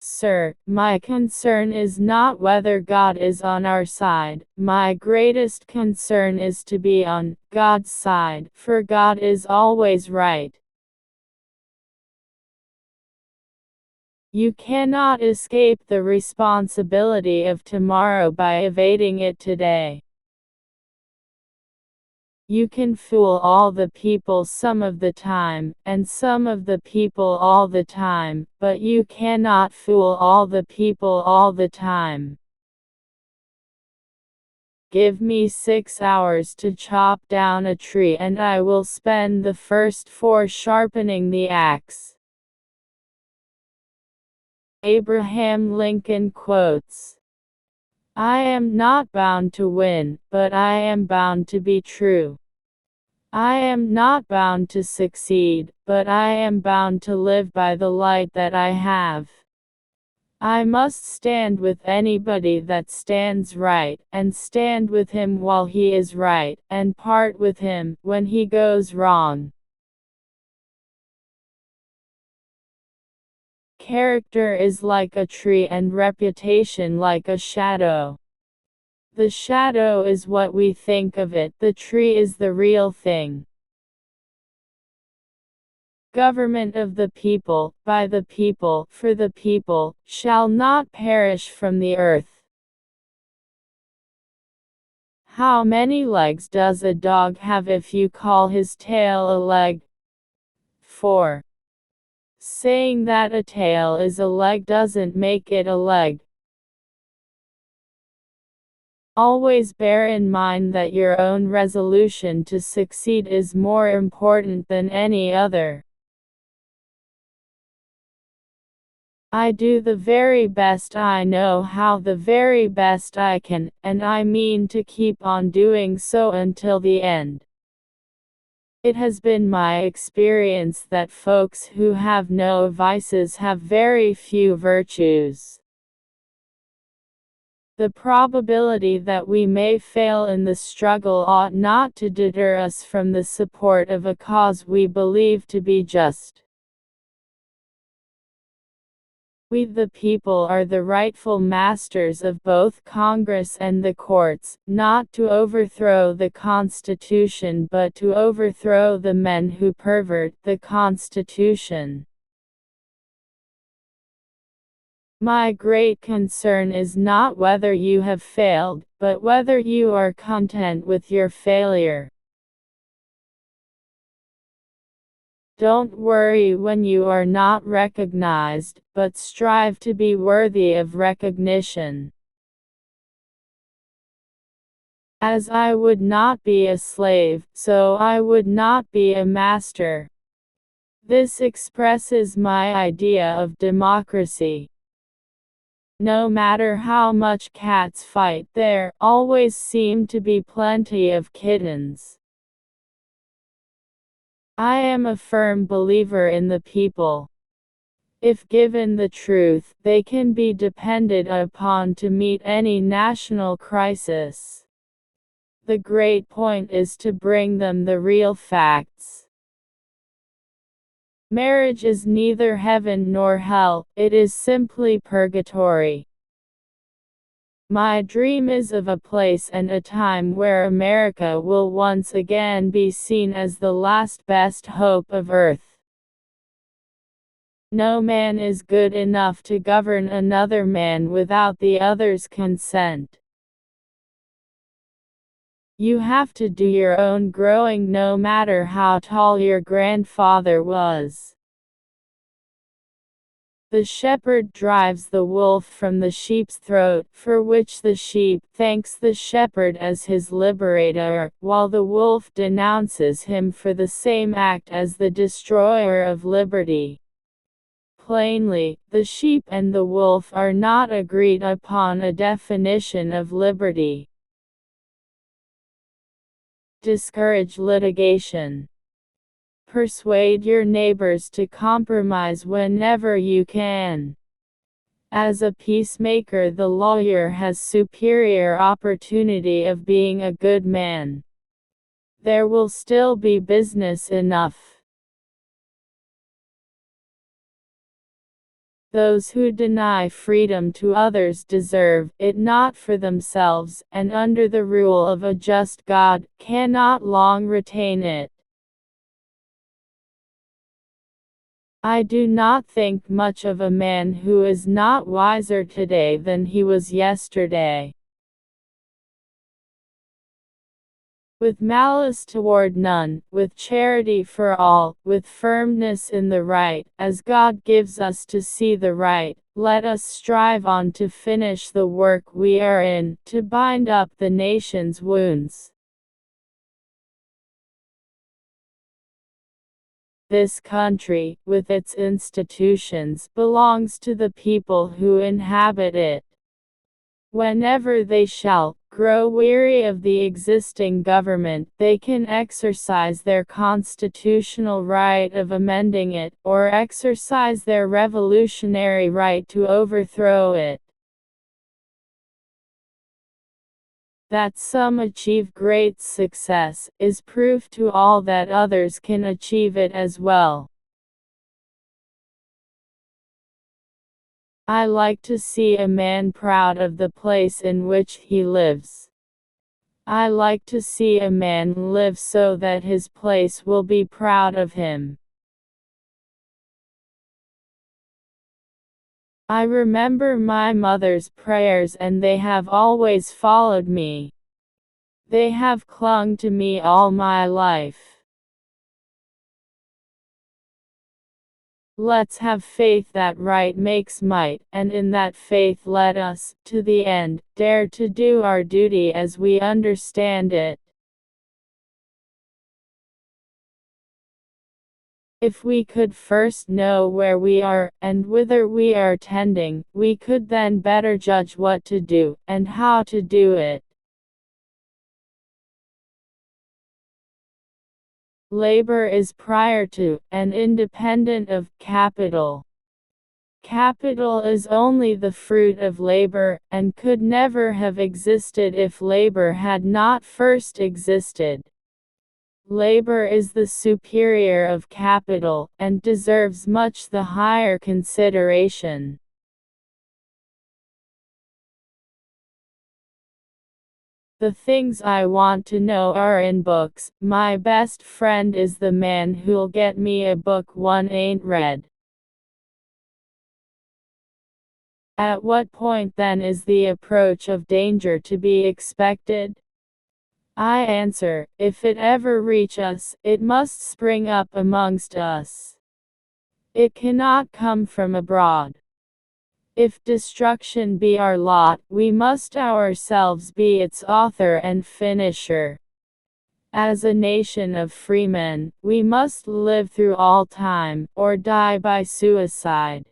Sir, my concern is not whether God is on our side. My greatest concern is to be on God's side, for God is always right. You cannot escape the responsibility of tomorrow by evading it today. You can fool all the people some of the time, and some of the people all the time, but you cannot fool all the people all the time. Give me 6 hours to chop down a tree and I will spend the first 4 sharpening the axe. Abraham Lincoln quotes, I am not bound to win, but I am bound to be true. I am not bound to succeed, but I am bound to live by the light that I have. I must stand with anybody that stands right, and stand with him while he is right, and part with him when he goes wrong. Character is like a tree and reputation like a shadow. The shadow is what we think of it, the tree is the real thing. Government of the people, by the people, for the people, shall not perish from the earth. How many legs does a dog have if you call his tail a leg? 4. Saying that a tail is a leg doesn't make it a leg. Always bear in mind that your own resolution to succeed is more important than any other. I do the very best I know how, the very best I can, and I mean to keep on doing so until the end. It has been my experience that folks who have no vices have very few virtues. The probability that we may fail in the struggle ought not to deter us from the support of a cause we believe to be just. We the people are the rightful masters of both Congress and the courts, not to overthrow the Constitution but to overthrow the men who pervert the Constitution. My great concern is not whether you have failed, but whether you are content with your failure. Don't worry when you are not recognized, but strive to be worthy of recognition. As I would not be a slave, so I would not be a master. This expresses my idea of democracy. No matter how much cats fight, there always seem to be plenty of kittens. I am a firm believer in the people. If given the truth, they can be depended upon to meet any national crisis. The great point is to bring them the real facts. Marriage is neither heaven nor hell, it is simply purgatory. My dream is of a place and a time where America will once again be seen as the last best hope of earth. No man is good enough to govern another man without the other's consent. You have to do your own growing no matter how tall your grandfather was. The shepherd drives the wolf from the sheep's throat, for which the sheep thanks the shepherd as his liberator, while the wolf denounces him for the same act as the destroyer of liberty. Plainly, the sheep and the wolf are not agreed upon a definition of liberty. Discourage litigation. Persuade your neighbors to compromise whenever you can. As a peacemaker, the lawyer has superior opportunity of being a good man. There will still be business enough. Those who deny freedom to others deserve it not for themselves, and under the rule of a just God, cannot long retain it. I do not think much of a man who is not wiser today than he was yesterday. With malice toward none, with charity for all, with firmness in the right, as God gives us to see the right, let us strive on to finish the work we are in, to bind up the nation's wounds. This country, with its institutions, belongs to the people who inhabit it. Whenever they shall grow weary of the existing government, they can exercise their constitutional right of amending it, or exercise their revolutionary right to overthrow it. That some achieve great success, is proof to all that others can achieve it as well. I like to see a man proud of the place in which he lives. I like to see a man live so that his place will be proud of him. I remember my mother's prayers, and they have always followed me. They have clung to me all my life. Let's have faith that right makes might, and in that faith let us, to the end, dare to do our duty as we understand it. If we could first know where we are, and whither we are tending, we could then better judge what to do, and how to do it. Labor is prior to, and independent of, capital. Capital is only the fruit of labor, and could never have existed if labor had not first existed. Labor is the superior of capital, and deserves much the higher consideration. The things I want to know are in books. My best friend is the man who'll get me a book one ain't read. At what point then is the approach of danger to be expected? I answer, if it ever reach us, it must spring up amongst us. It cannot come from abroad. If destruction be our lot, we must ourselves be its author and finisher. As a nation of free men, we must live through all time, or die by suicide.